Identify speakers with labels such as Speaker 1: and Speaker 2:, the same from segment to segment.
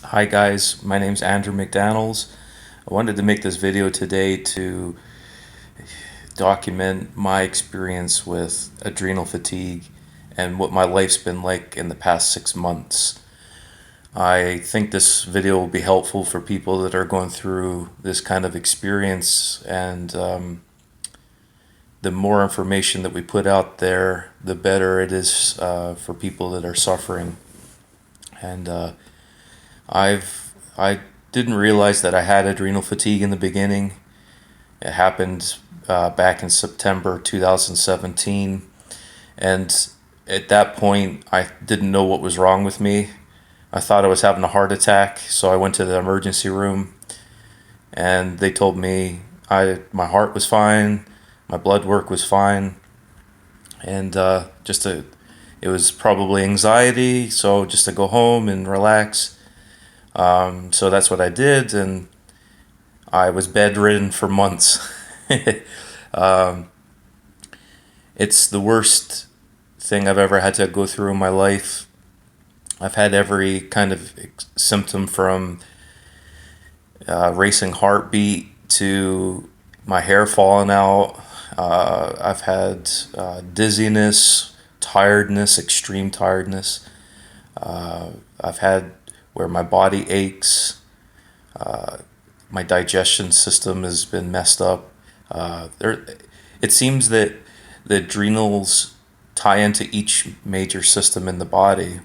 Speaker 1: Hi guys, my name's Andrew McDaniels. I wanted to make this video today to document my experience with adrenal fatigue and what my life's been like in the past 6 months. I think this video will be helpful for people that are going through this kind of experience, and the more information that we put out there, the better it is for people that are suffering. And I didn't realize that I had adrenal fatigue in the beginning. It happened back in September 2017, and at that point, I didn't know what was wrong with me. I thought I was having a heart attack, so I went to the emergency room, and they told me my heart was fine, my blood work was fine, and it was probably anxiety. So just to go home and relax. So that's what I did, and I was bedridden for months. um, it's the worst thing I've ever had to go through in my life. I've had every kind of symptom from racing heartbeat to my hair falling out. I've had dizziness, tiredness, extreme tiredness. I've had where my body aches. My digestion system has been messed up. It seems that the adrenals tie into each major system in the body,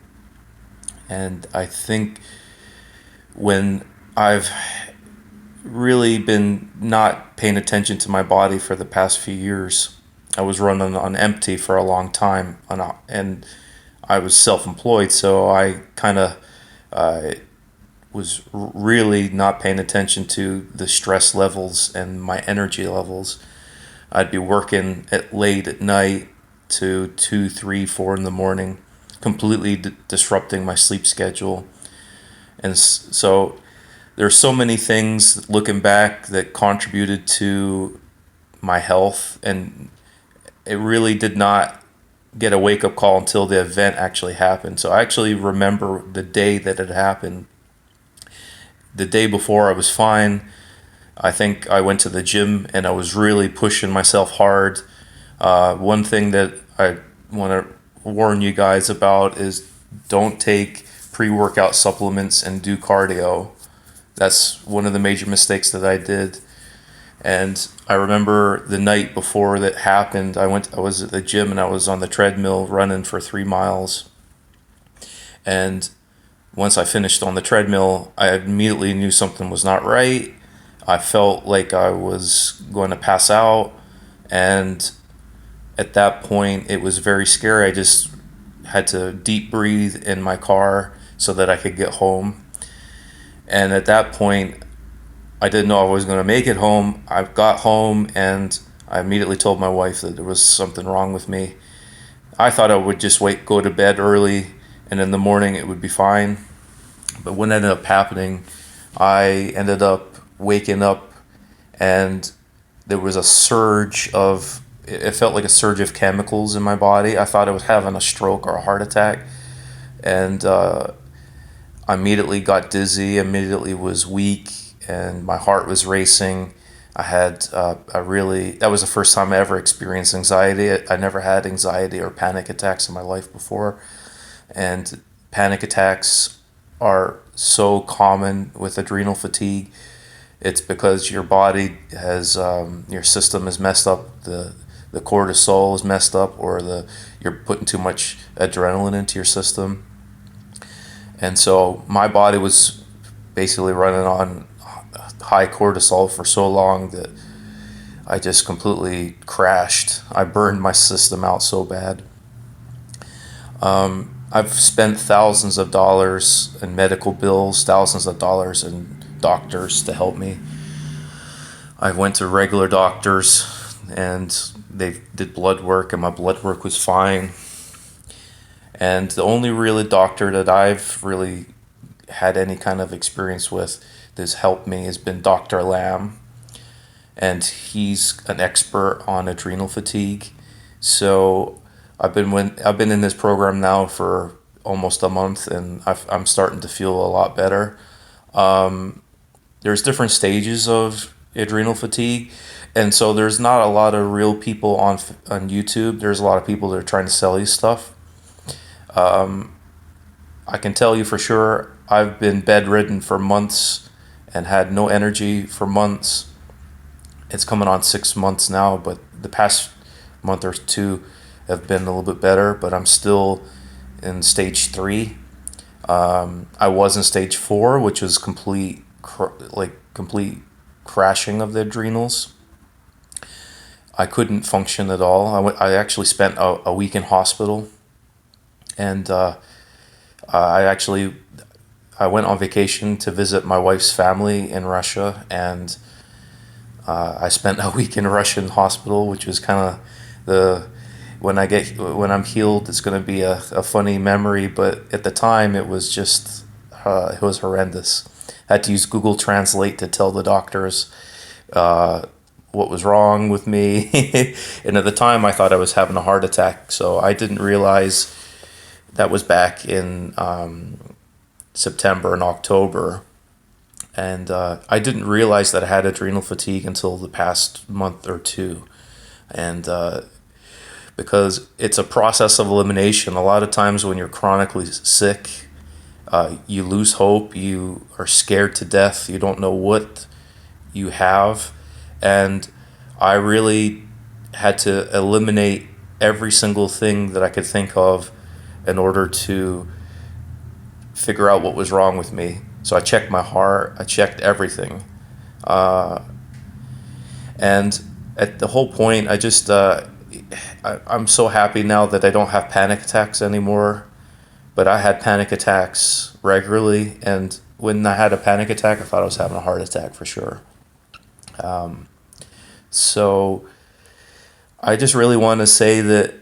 Speaker 1: and I think when I've really been not paying attention to my body for the past few years, I was running on empty for a long time, and I was self-employed, so I kind of was really not paying attention to the stress levels and my energy levels. I'd be working at late at night to 2, 3, 4 in the morning, completely disrupting my sleep schedule. And so there's so many things looking back that contributed to my health, and it really did not get a wake up call until the event actually happened. So I actually remember the day that it happened. The day before, I was fine. I think I went to the gym and I was really pushing myself hard. One thing that I want to warn you guys about is don't take pre workout supplements and do cardio. That's one of the major mistakes that I did. And I remember the night before that happened, I was at the gym and I was on the treadmill running for 3 miles. And once I finished on the treadmill, I immediately knew something was not right. I felt like I was going to pass out. And at that point, it was very scary. I just had to deep breathe in my car so that I could get home. And at that point, I didn't know I was going to make it home. I got home and I immediately told my wife that there was something wrong with me. I thought I would just go to bed early, and in the morning it would be fine. But what ended up happening, I ended up waking up, and there was a surge of, it felt like a surge of chemicals in my body. I thought I was having a stroke or a heart attack. And I immediately got dizzy, immediately was weak, and my heart was racing. I had that was the first time I ever experienced anxiety. I never had anxiety or panic attacks in my life before. And panic attacks are so common with adrenal fatigue. It's because your body has, your system is messed up. The cortisol is messed up, or you're putting too much adrenaline into your system. And so my body was basically running on high cortisol for so long that I just completely crashed. I burned my system out so bad. I've spent thousands of dollars in medical bills, thousands of dollars in doctors to help me. I went to regular doctors and they did blood work, and my blood work was fine. And the only really doctor that I've really had any kind of experience with that's helped me has been Dr. Lamb, and he's an expert on adrenal fatigue. So I've been in this program now for almost a month, and I'm starting to feel a lot better. There's different stages of adrenal fatigue, and so there's not a lot of real people on YouTube. There's a lot of people that are trying to sell you stuff. I can tell you for sure, I've been bedridden for months and had no energy for months. It's coming on 6 months now, but the past month or two have been a little bit better, but I'm still in stage 3. I was in stage 4, which was complete crashing of the adrenals. I couldn't function at all. I actually spent a week in hospital, and I went on vacation to visit my wife's family in Russia, and I spent a week in a Russian hospital, which was kind of the when I'm healed, it's going to be a funny memory. But at the time, it was just it was horrendous. I had to use Google Translate to tell the doctors what was wrong with me, and at the time, I thought I was having a heart attack. So I didn't realize that was back in September and October. And I didn't realize that I had adrenal fatigue until the past month or two. And because it's a process of elimination, a lot of times when you're chronically sick, you lose hope, you are scared to death, you don't know what you have. And I really had to eliminate every single thing that I could think of in order to figure out what was wrong with me. So I checked my heart, I checked everything. And at the whole point, I'm so happy now that I don't have panic attacks anymore. But I had panic attacks regularly, and when I had a panic attack, I thought I was having a heart attack for sure. So I just really want to say that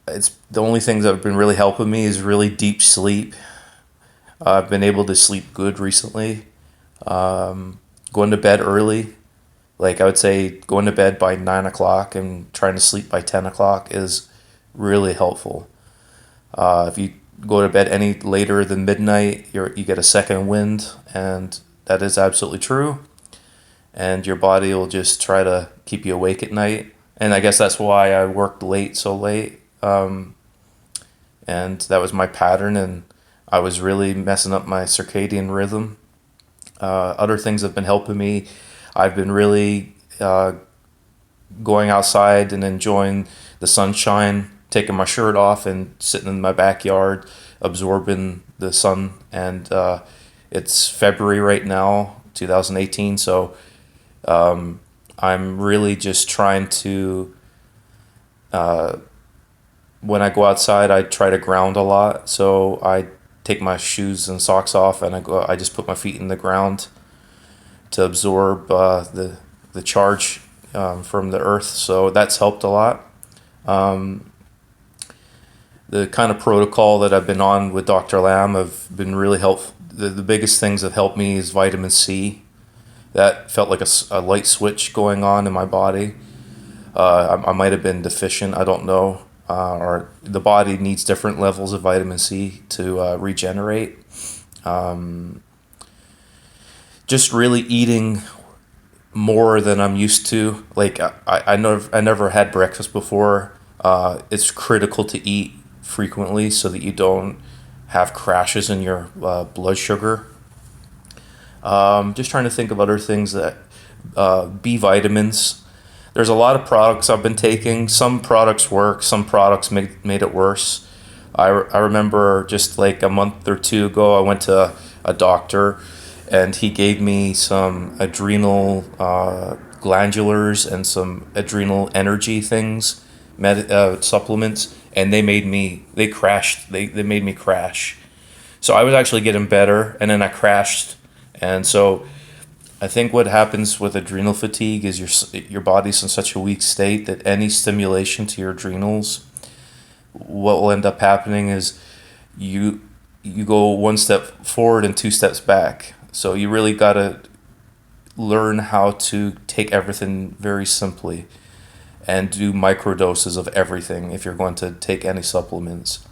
Speaker 1: it's the only things that have been really helping me is really deep sleep. I've been able to sleep good recently. Going to bed early, like I would say going to bed by 9 o'clock and trying to sleep by 10 o'clock is really helpful. If you go to bed any later than midnight, you get a second wind, and that is absolutely true. And your body will just try to keep you awake at night. And I guess that's why I worked so late. And that was my pattern, and I was really messing up my circadian rhythm. Other things have been helping me. I've been really going outside and enjoying the sunshine, taking my shirt off and sitting in my backyard, absorbing the sun. And it's February right now, 2018, so I'm really just trying to, when I go outside, I try to ground a lot. So I take my shoes and socks off, and I just put my feet in the ground to absorb the charge from the earth. So that's helped a lot. The kind of protocol that I've been on with Dr. Lam have been really helpful. The biggest things that helped me is vitamin C. That felt like a light switch going on in my body. I might have been deficient, I don't know. Or the body needs different levels of vitamin C to regenerate. Just really eating more than I'm used to. Like I never had breakfast before. It's critical to eat frequently so that you don't have crashes in your blood sugar. Just trying to think of other things that B vitamins. There's a lot of products I've been taking. Some products work, some products made it worse. I remember just like a month or two ago, I went to a doctor, and he gave me some adrenal glandulars and some adrenal energy things, supplements, and they made me They made me crash. So I was actually getting better, and then I crashed. And so I think what happens with adrenal fatigue is your body's in such a weak state that any stimulation to your adrenals, what will end up happening is you go one step forward and two steps back. So you really got to learn how to take everything very simply and do microdoses of everything if you're going to take any supplements.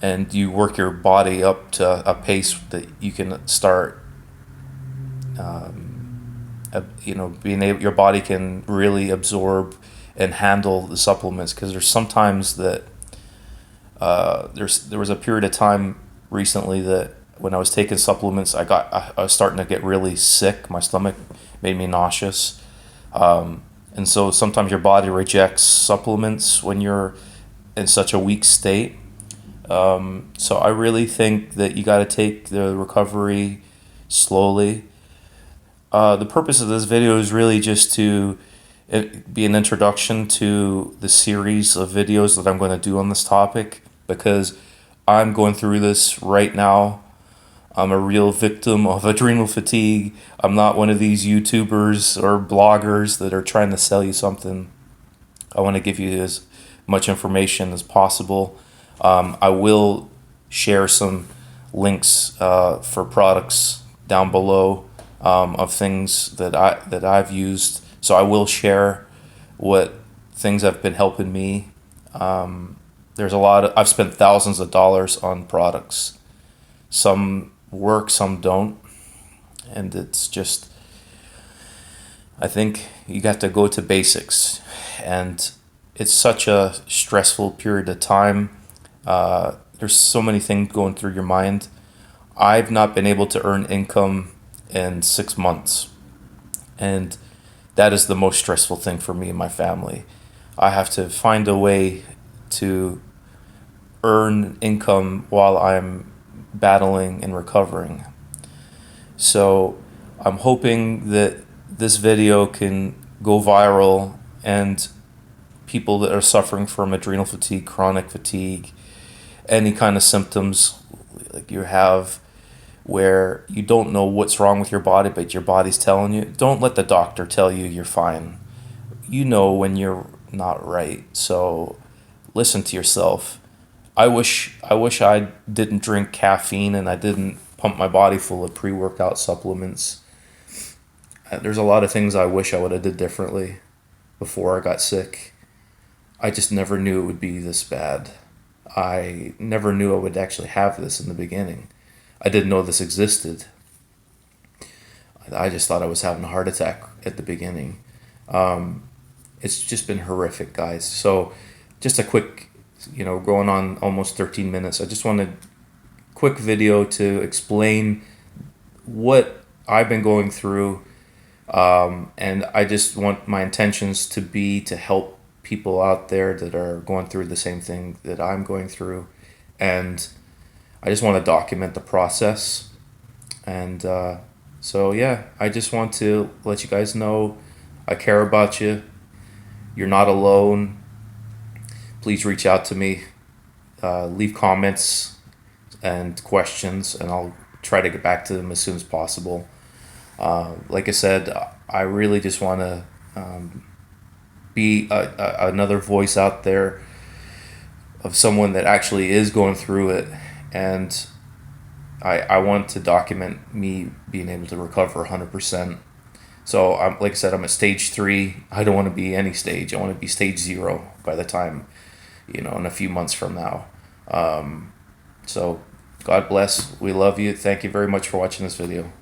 Speaker 1: and you work your body up to a pace that you can start, being able, your body can really absorb and handle the supplements. Because there's sometimes that there was a period of time recently that when I was taking supplements, I was starting to get really sick. My stomach made me nauseous, and so sometimes your body rejects supplements when you're in such a weak state. So I really think that you got to take the recovery slowly. The purpose of this video is really just to be an introduction to the series of videos that I'm going to do on this topic, because I'm going through this right now. I'm a real victim of adrenal fatigue. I'm not one of these YouTubers or bloggers that are trying to sell you something. I want to give you as much information as possible. I will share some links for products down below, of things that I've used. So I will share what things have been helping me. There's a lot of, I've spent thousands of dollars on products. Some work, some don't, and it's just, I think you got to go to basics, and it's such a stressful period of time. There's so many things going through your mind. I've not been able to earn income in 6 months, and that is the most stressful thing for me and my family. I have to find a way to earn income while I'm battling and recovering. So I'm hoping that this video can go viral, and people that are suffering from adrenal fatigue, chronic fatigue, any kind of symptoms like you have where you don't know what's wrong with your body, but your body's telling you, don't let the doctor tell you you're fine. You know when you're not right. So listen to yourself. I wish I didn't drink caffeine and I didn't pump my body full of pre-workout supplements. There's a lot of things I wish I would have did differently before I got sick. I just never knew it would be this bad. I never knew I would actually have this in the beginning. I didn't know this existed. I just thought I was having a heart attack at the beginning. It's just been horrific, guys. So just a quick, going on almost 13 minutes. I just wanted a quick video to explain what I've been going through. And I just want my intentions to be to help people out there that are going through the same thing that I'm going through. And I just want to document the process. And so, yeah, I just want to let you guys know I care about you. You're not alone. Please reach out to me. Leave comments and questions, and I'll try to get back to them as soon as possible. Like I said, I really just want to be another voice out there of someone that actually is going through it, and I want to document me being able to recover 100%. So like I said, I'm at stage 3. I don't want to be any stage. I want to be stage 0 by the time, in a few months from now. So God bless. We love you. Thank you very much for watching this video.